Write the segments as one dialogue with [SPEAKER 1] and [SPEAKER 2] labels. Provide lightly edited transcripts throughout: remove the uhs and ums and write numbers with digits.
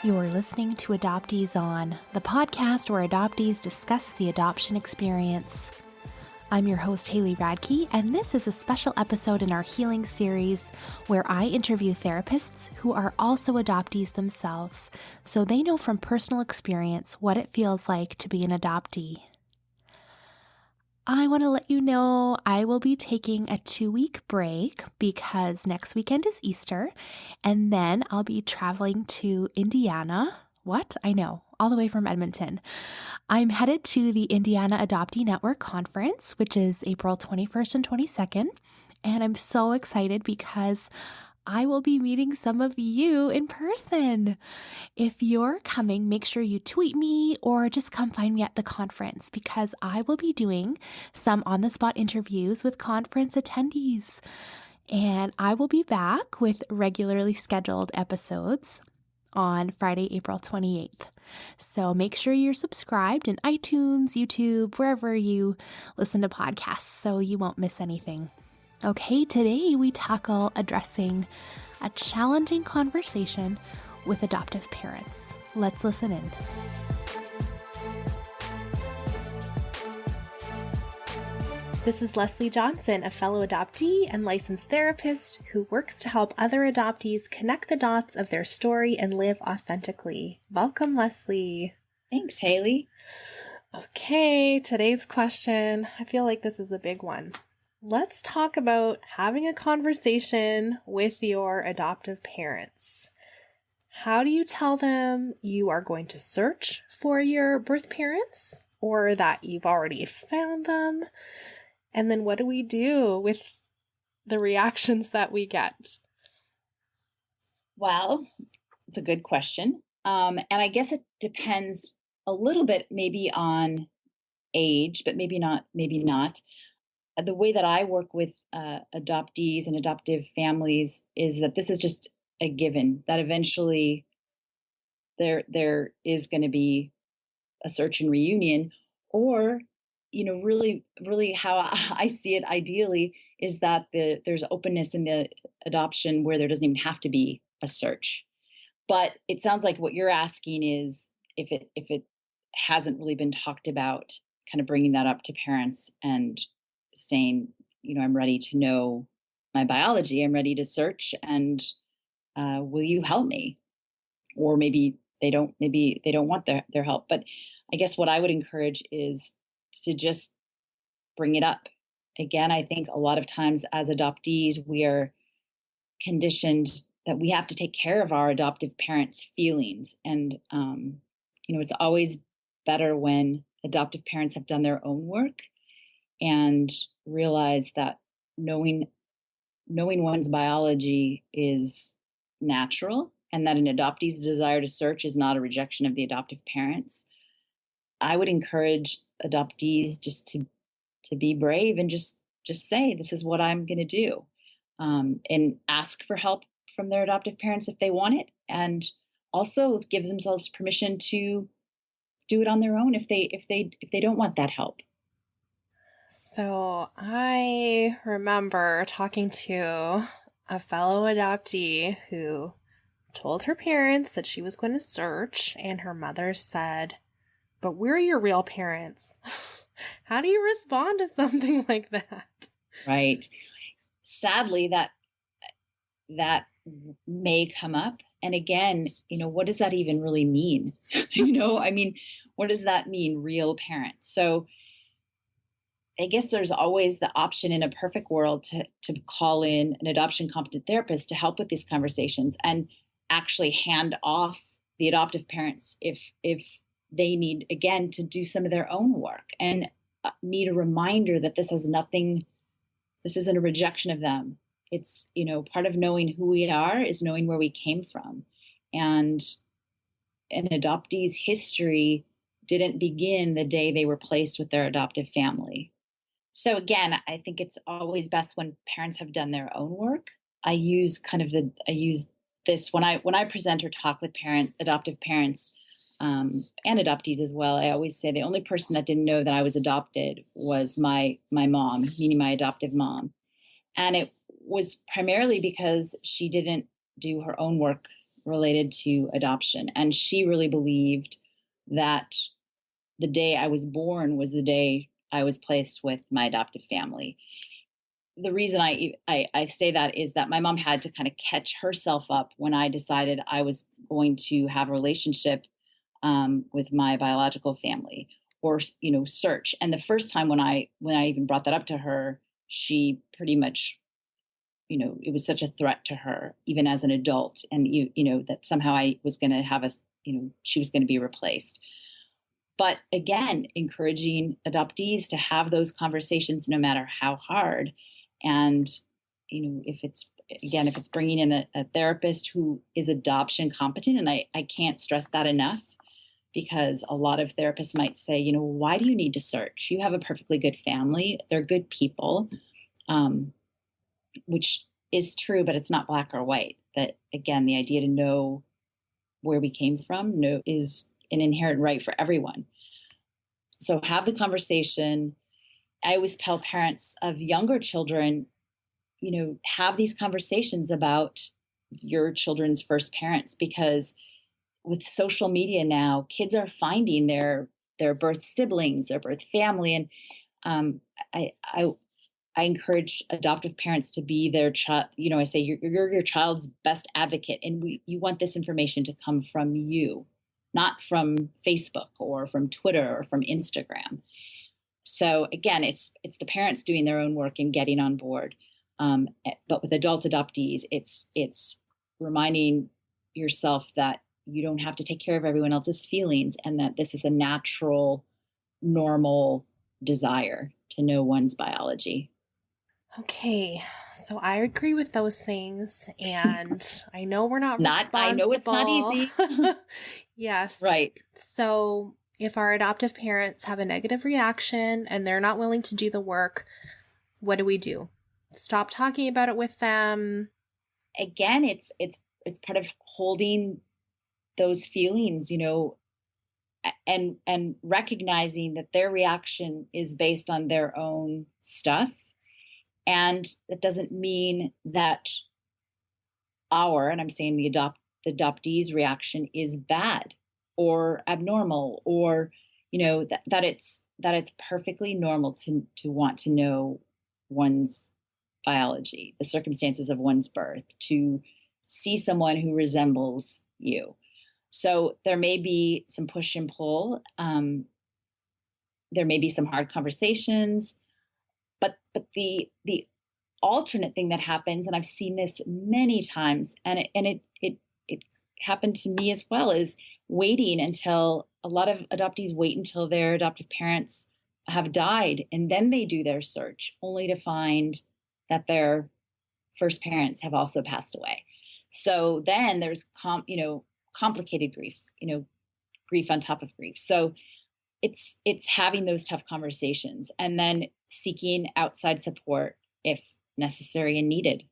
[SPEAKER 1] You're listening to Adoptees On, the podcast where adoptees discuss the adoption experience. I'm your host, Haley Radke, and this is a special episode in our healing series where I interview therapists who are also adoptees themselves, so they know from personal experience what it feels like to be an adoptee. I want to let you know I will be taking a 2-week break because next weekend is Easter, and then I'll be traveling to Indiana. What? I know, all the way from Edmonton. I'm headed to the Indiana Adoptee Network Conference, which is April 21st and 22nd, and I'm so excited because I will be meeting some of you in person. If you're coming, make sure you tweet me or just come find me at the conference because I will be doing some on-the-spot interviews with conference attendees. And I will be back with regularly scheduled episodes on Friday, April 28th. So make sure you're subscribed in iTunes, YouTube, wherever you listen to podcasts so you won't miss anything. Okay, today we tackle addressing a challenging conversation with adoptive parents. Let's listen in. This is Leslie Johnson, a fellow adoptee and licensed therapist who works to help other adoptees connect the dots of their story and live authentically. Welcome, Leslie.
[SPEAKER 2] Thanks, Haley.
[SPEAKER 1] Okay, today's question. I feel like this is a big one. Let's talk about having a conversation with your adoptive parents. How do you tell them you are going to search for your birth parents or that you've already found them? And then what do we do with the reactions that we get?
[SPEAKER 2] Well, it's a good question. And I guess it depends a little bit maybe on age, but maybe not. The way that I work with adoptees and adoptive families is that this is just a given, that eventually there is going to be a search and reunion, or, really how I see it ideally is that there's openness in the adoption where there doesn't even have to be a search. But it sounds like what you're asking is if it hasn't really been talked about, kind of bringing that up to parents and saying, I'm ready to know my biology. I'm ready to search, and will you help me? Or maybe they don't want their help. But I guess what I would encourage is to just bring it up. Again, I think a lot of times as adoptees, we are conditioned that we have to take care of our adoptive parents' feelings. And, it's always better when adoptive parents have done their own work and realize that knowing one's biology is natural and that an adoptee's desire to search is not a rejection of the adoptive parents. I would encourage adoptees just to be brave and just say, this is what I'm going to do, and ask for help from their adoptive parents if they want it, and also gives themselves permission to do it on their own if they don't want that help.
[SPEAKER 1] So I remember talking to a fellow adoptee who told her parents that she was going to search, and her mother said, "But we're your real parents." How do you respond to something like that?
[SPEAKER 2] Right. Sadly, that may come up. And again, what does that even really mean? What does that mean, real parents? So I guess there's always the option in a perfect world to call in an adoption competent therapist to help with these conversations and actually hand off the adoptive parents if they need, again, to do some of their own work and need a reminder that this isn't a rejection of them. It's, part of knowing who we are is knowing where we came from. And an adoptee's history didn't begin the day they were placed with their adoptive family. So again, I think it's always best when parents have done their own work. I use this when I present or talk with adoptive parents, and adoptees as well. I always say the only person that didn't know that I was adopted was my mom, meaning my adoptive mom. And it was primarily because she didn't do her own work related to adoption. And she really believed that the day I was born was the day I was placed with my adoptive family. The reason I say that is that my mom had to kind of catch herself up when I decided I was going to have a relationship with my biological family, or search. And the first time when I even brought that up to her, she pretty much, it was such a threat to her even as an adult, and that somehow I was going to have she was going to be replaced. But again, encouraging adoptees to have those conversations no matter how hard. And if it's bringing in a therapist who is adoption competent, and I can't stress that enough, because a lot of therapists might say, why do you need to search? You have a perfectly good family. They're good people, which is true, but it's not black or white. That, again, the idea to know where we came from is an inherent right for everyone. So have the conversation. I always tell parents of younger children, have these conversations about your children's first parents, because with social media now, kids are finding their birth siblings, their birth family, and I, I I encourage adoptive parents to be their child. I say you're your child's best advocate, and you want this information to come from you, not from Facebook or from Twitter or from Instagram. So again, it's the parents doing their own work and getting on board. But with adult adoptees, it's reminding yourself that you don't have to take care of everyone else's feelings, and that this is a natural, normal desire to know one's biology.
[SPEAKER 3] Okay, so I agree with those things, and I know we're not
[SPEAKER 2] Not, I know it's not
[SPEAKER 3] responsible.
[SPEAKER 2] easy.
[SPEAKER 3] Yes.
[SPEAKER 2] Right.
[SPEAKER 3] So if our adoptive parents have a negative reaction and they're not willing to do the work, what do we do? Stop talking about it with them?
[SPEAKER 2] Again, it's part of holding those feelings, and recognizing that their reaction is based on their own stuff. And that doesn't mean that and I'm saying the adoptee's reaction is bad or abnormal, or that it's perfectly normal to want to know one's biology, the circumstances of one's birth, to see someone who resembles you. So there may be some push and pull. There may be some hard conversations, but the alternate thing that happens, and I've seen this many times, and it happened to me as well, is waiting until a lot of adoptees wait until their adoptive parents have died, and then they do their search, only to find that their first parents have also passed away. So then there's complicated grief, grief on top of grief. So it's having those tough conversations, and then seeking outside support if necessary and needed.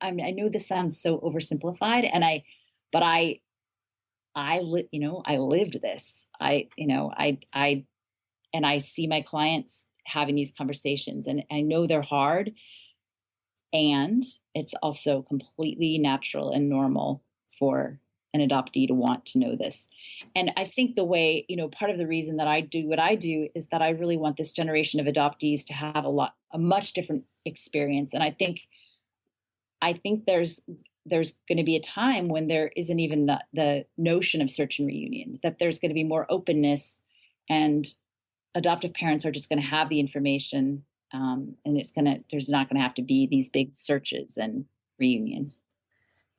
[SPEAKER 2] I mean, I know this sounds so oversimplified, but I lived this. And I see my clients having these conversations, and I know they're hard, and it's also completely natural and normal for an adoptee to want to know this. And I think part of the reason that I do what I do is that I really want this generation of adoptees to have a much different experience. And I think there's going to be a time when there isn't even the notion of search and reunion, that there's going to be more openness, and adoptive parents are just going to have the information, and there's not going to have to be these big searches and reunions.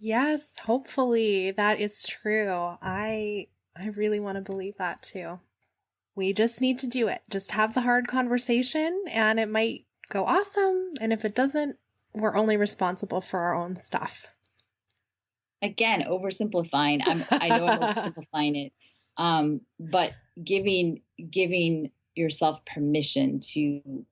[SPEAKER 3] Yes, hopefully that is true. I really want to believe that too. We just need to do it. Just have the hard conversation, and it might go awesome. And if it doesn't, we're only responsible for our own stuff.
[SPEAKER 2] Again, oversimplifying. I know I'm oversimplifying it, but giving yourself permission to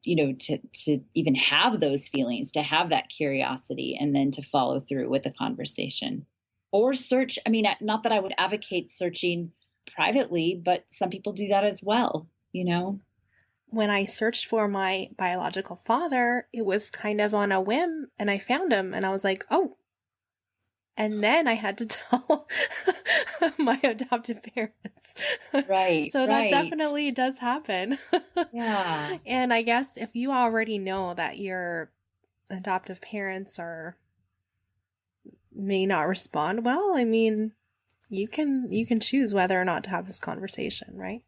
[SPEAKER 2] even have those feelings, to have that curiosity, and then to follow through with the conversation or search. I mean, not that I would advocate searching privately, but some people do that as well.
[SPEAKER 3] When I searched for my biological father, it was kind of on a whim, and I found him, and I was like, oh, And then I had to tell my adoptive parents.
[SPEAKER 2] Right,
[SPEAKER 3] So that
[SPEAKER 2] right.
[SPEAKER 3] definitely does happen.
[SPEAKER 2] Yeah.
[SPEAKER 3] And I guess if you already know that your adoptive parents may not respond well, I mean, you can choose whether or not to have this conversation, right?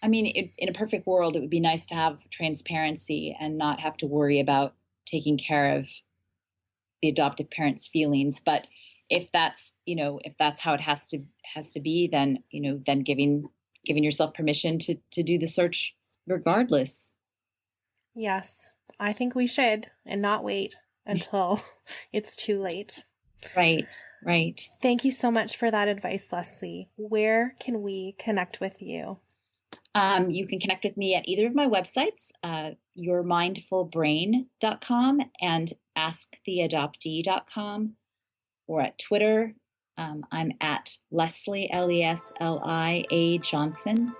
[SPEAKER 2] I mean, in a perfect world, it would be nice to have transparency and not have to worry about taking care of the adoptive parents' feelings. But if that's how it has to be, then then giving yourself permission to do the search regardless.
[SPEAKER 3] Yes, I think we should and not wait until it's too late.
[SPEAKER 2] Right, right.
[SPEAKER 3] Thank you so much for that advice, Leslie. Where can we connect with you?
[SPEAKER 2] You can connect with me at either of my websites, yourmindfulbrain.com and asktheadoptee.com, or at Twitter. I'm at Leslie, Leslia Johnson,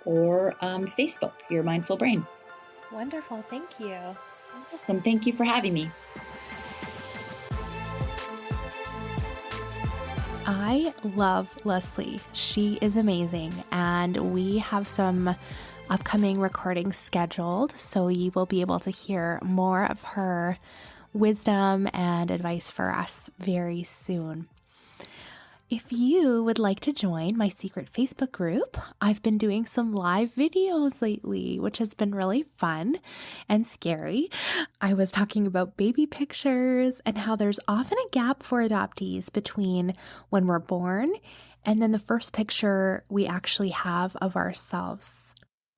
[SPEAKER 2] or Facebook, Your Mindful Brain.
[SPEAKER 3] Wonderful. Thank you.
[SPEAKER 2] And thank you for having me.
[SPEAKER 1] I love Leslie. She is amazing, and we have some upcoming recordings scheduled, so you will be able to hear more of her wisdom and advice for us very soon. If you would like to join my secret Facebook group, I've been doing some live videos lately, which has been really fun and scary. I was talking about baby pictures and how there's often a gap for adoptees between when we're born and then the first picture we actually have of ourselves.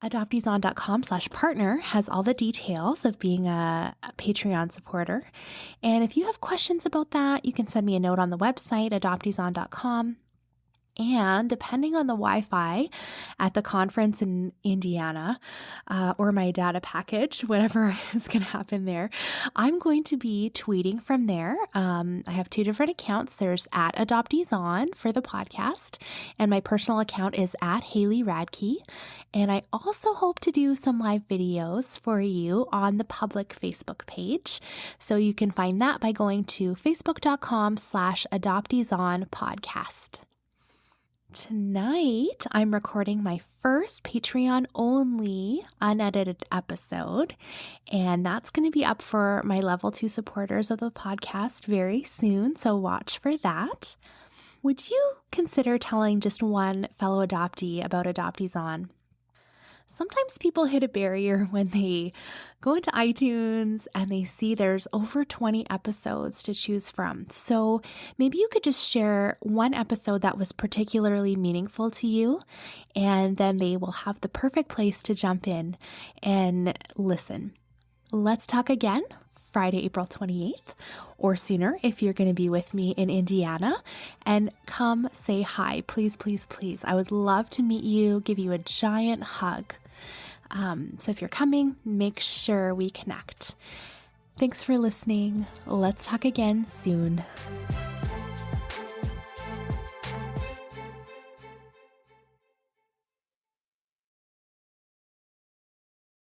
[SPEAKER 1] Adopteeson.com/partner has all the details of being a Patreon supporter. And if you have questions about that, you can send me a note on the website, adopteeson.com. And depending on the Wi-Fi at the conference in Indiana, or my data package, whatever is going to happen there, I'm going to be tweeting from there. I have two different accounts. There's at Adopteeson for the podcast, and my personal account is at Haley Radke. And I also hope to do some live videos for you on the public Facebook page. So you can find that by going to facebook.com/Adopteeson podcast. Tonight, I'm recording my first Patreon-only unedited episode, and that's going to be up for my Level 2 supporters of the podcast very soon, so watch for that. Would you consider telling just one fellow adoptee about Adopteeson? Sometimes people hit a barrier when they go into iTunes and they see there's over 20 episodes to choose from. So maybe you could just share one episode that was particularly meaningful to you, and then they will have the perfect place to jump in and listen. Let's talk again Friday, April 28th, or sooner if you're going to be with me in Indiana. And come say hi, please, please, please. I would love to meet you, give you a giant hug. So if you're coming, make sure we connect. Thanks for listening. Let's talk again soon.